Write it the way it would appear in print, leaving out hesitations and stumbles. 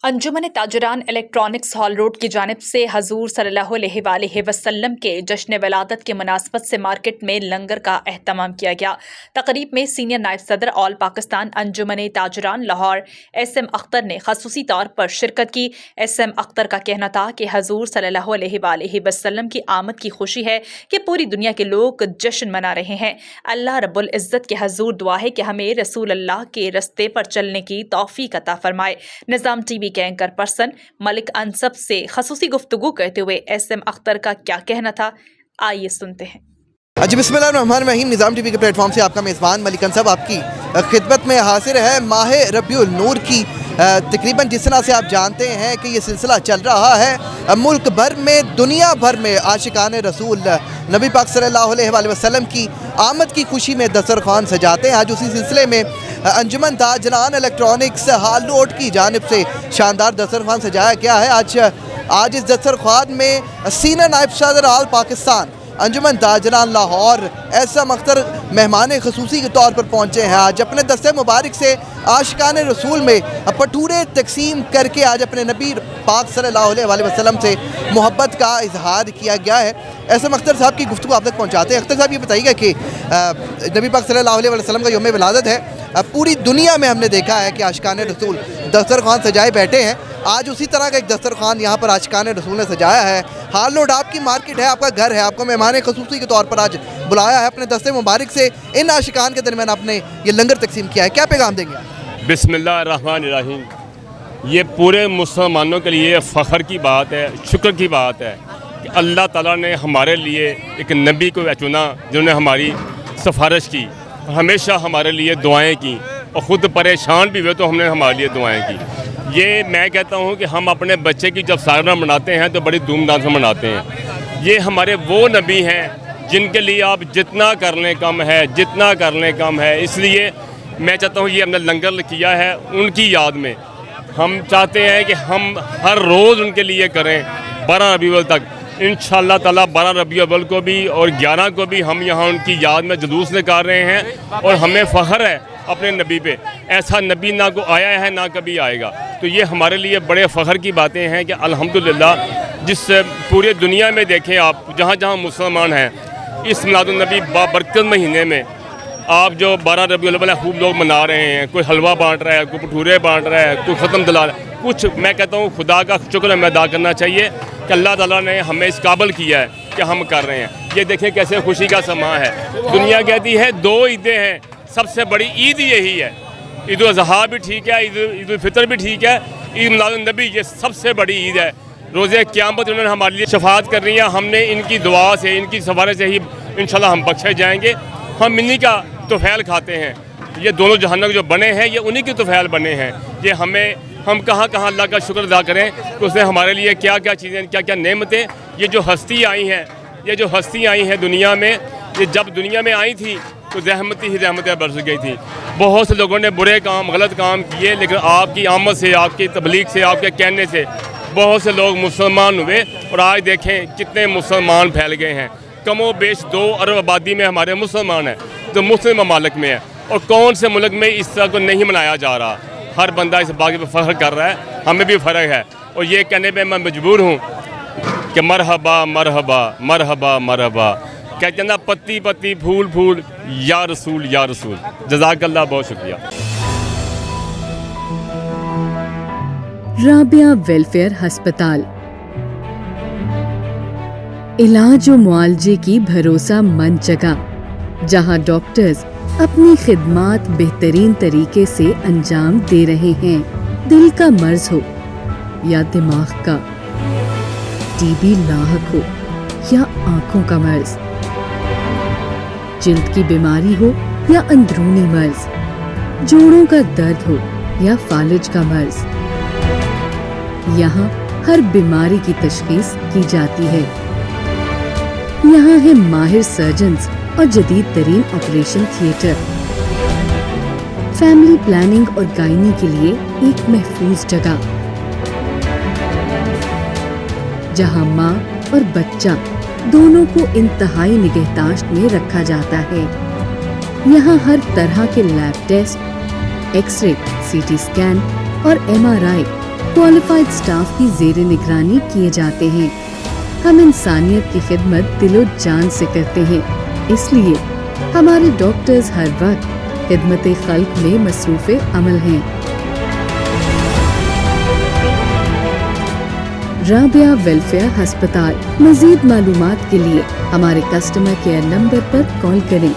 अंजुमन ताजरान electronics hall road की जानिब से हजूर सल्लल्लाहु अलैहि वसल्लम के जश्न वलादत के मुनासबत से मार्केट में लंगर का एहतमाम किया गया। तकरीब में सीनियर नायब सदर ऑल पाकिस्तान अंजुमन ताजरान लाहौर SM अख्तर ने खसूसी तौर पर शिरकत की। SM अख्तर का कहना था कि हजूर सल्लल्लाहु अलैहि वसल्लम की आमद की खुशी है कि पूरी दुनिया के लोग जश्न मना रहे हैं। अल्लाह रब्बुल इज़्ज़त के हजूर दुआ है कि हमें रसूल अल्लाह के रस्ते पर चलने की तौफीक अता फरमाए। निज़ाम TV के एंकर पर्सन मलिक अनसब से खसूसी गुफ्तगू करते हुए SM अख्तर का क्या कहना था, आइए सुनते हैं। जी बिस्मिल्लाहिर्रहमानिर्रहीम। निज़ाम TV के प्लेटफॉर्म से आपका मेज़बान मलिक अनसब आपकी खिदमत में हाजिर है। माह रबीउल नूर की तकरीबन जिस तरह से आप जानते हैं कि ये सिलसिला चल रहा है मुल्क भर में, दुनिया भर में आशिकान रसूल नबी पाक सल्लल्लाहु अलैहि वसल्लम की आमद की खुशी में दस्तरखान सजाते हैं। आज उसी सिलसिले में अंजुमन ताजरान इलेक्ट्रॉनिक्स हॉल रोड की जानिब से शानदार दस्तरखान सजाया गया है। आज इस दस्तरखान में सीनियर नायब सदर ऑल पाकिस्तान अंजुमन ताजरान लाहौर SM अख्तर मेहमान खसूसी के तौर पर पहुँचे हैं। आज अपने दस्ते मुबारक से आशिकान रसूल में पटूरे तकसीम करके आज अपने नबी पाक सल्लल्लाहु अलैहि वसल्लम से मोहब्बत का इजहार किया गया है। SM अख्तर साहब की गुफ्तगू आप तक पहुँचाते हैं। अख्तर साहब ये बताइएगा कि नबी पाक सल्लल्लाहु अलैहि वसल्लम का यौम विलादत है, पूरी दुनिया में हमने देखा है कि आशिकान रसूल दस्तरखान सजाए बैठे हैं। आज उसी तरह का एक दस्तरखान यहाँ पर आशिकान रसूल ने सजाया है। हॉल रोड आपकी मार्केट है, आपका घर है, आपको मेहमान खसूसी के तौर पर आज बुलाया है। अपने दस्ते मुबारक से इन आशिकान के दरमियान आपने ये लंगर तकसीम किया है, क्या पैगाम देंगे? बिस्मिल्लाहिर्रहमानिर्रहीम। ये पूरे मुसलमानों के लिए फ़ख्र की बात है, शुक्र की बात है कि अल्लाह ताला ने हमारे लिए एक नबी को चुना जिन्होंने हमारी सिफारिश की, हमेशा हमारे लिए दुआएं की और ख़ुद परेशान भी हुए तो हमने हमारे लिए दुआएं की। ये मैं कहता हूँ कि हम अपने बच्चे की जब सालगिरह मनाते हैं तो बड़ी धूमधाम से मनाते हैं। ये हमारे वो नबी हैं जिनके लिए आप जितना कर लें कम है, जितना कर लें कम है। इसलिए मैं चाहता हूँ ये हमने लंगर किया है उनकी याद में। हम चाहते हैं कि हम हर रोज़ उनके लिए करें 12 रबीउल तक। इंशाअल्लाह ताला 12 रबीउल को भी और 11 को भी हम यहाँ उनकी याद में जुलूस निकाल रहे हैं और हमें फ़ख्र है अपने नबी पे। ऐसा नबी ना को आया है ना कभी आएगा, तो ये हमारे लिए बड़े फ़ख्र की बातें हैं कि अल्हम्दुलिल्लाह जिस पूरे दुनिया में देखें आप जहाँ जहाँ मुसलमान हैं इस मिलादुन नबी बाबरकत महीने में आप जो 12 रबीउल अव्वल खूब लोग मना रहे हैं। कोई हलवा बांट रहा है, कोई भटूरे बांट रहा है, कोई ख़त्म दिला रहा है। कुछ मैं कहता हूँ खुदा का शुक्र हमें अदा करना चाहिए कि अल्लाह ताला ने हमें इस काबिल किया है कि हम कर रहे हैं। ये देखें कैसे खुशी का समा है। दुनिया कहती है 2 ईदें हैं, सबसे बड़ी ईद यही है। ईद उल अज़हा भी ठीक है, ईद उल फितर भी ठीक है, ईद मिलादुन नबी ये सबसे बड़ी ईद है। रोज़े क़यामत उन्होंने हमारे लिए शफाअत कर रही है। हमने इनकी दुआ से, इनकी सिफारिश से ही इंशाल्लाह हम बख्शे जाएंगे। हम इन्हीं का तुफ़ैल खाते हैं। ये दोनों जहन्नम जो बने हैं ये उन्हीं के तुफ़ैल बने हैं। ये हम कहाँ कहाँ अल्लाह का शुक्र अदा करें कि उसने हमारे लिए क्या क्या चीज़ें, क्या क्या नेमतें, ये जो हस्ती आई हैं दुनिया में, ये जब दुनिया में आई थी तो रहमती ही रहमतें बरस गई थी। बहुत से लोगों ने बुरे काम, गलत काम किए, लेकिन आपकी आमद से, आपकी तबलीग से, आपके कहने से बहुत से लोग मुसलमान हुए। और आज देखें कितने मुसलमान फैल गए हैं। कमो बेश 2 अरब आबादी में हमारे मुसलमान हैं जो मुस्लिम ममालिक में है, और कौन से मुल्क में इस तरह को नहीं मनाया जा रहा। हर बंदा इस बात पर फ़ख्र कर रहा है, हमें भी फ़र्क है। और ये कहने पे मैं मजबूर हूँ कि मरहबा मरहबा मरहबा मरहबा, कहते हैं ना पत्ती पत्ती फूल फूल, या रसूल या रसूल। जज़ाकल्लाह, बहुत शुक्रिया। राबिया वेलफेयर अस्पताल, इलाज और मुआलजे की भरोसा मंद जगह जहां डॉक्टर्स अपनी खिदमात बेहतरीन तरीके से अंजाम दे रहे हैं। दिल का मर्ज हो या दिमाग का, TB लाहक हो या आंखों का मर्ज, जिल्द की बीमारी हो या अंदरूनी मर्ज, जोड़ों का दर्द हो या फालिज का मर्ज, यहाँ हर बीमारी की तशखीस की जाती है। यहाँ है माहिर सर्जन्स और जदीद तरीन ऑपरेशन थिएटर। फैमिली प्लानिंग और गायनी के लिए एक महफूज जगह जहाँ माँ और बच्चा दोनों को इंतहाई निगहदाश्त में रखा जाता है। यहाँ हर तरह के lab test, X ray, CT scan और MRI क्वालिफाइड स्टाफ की ज़ेरे निगरानी किए जाते हैं। हम इंसानियत की खिदमत दिलो जान से करते हैं, इसलिए हमारे डॉक्टर्स हर वक्त खिदमत खल्क में मसरूफ़ अमल हैं। राबिया वेलफेयर अस्पताल। मज़ीद मालूमात के लिए हमारे कस्टमर केयर नंबर पर कॉल करें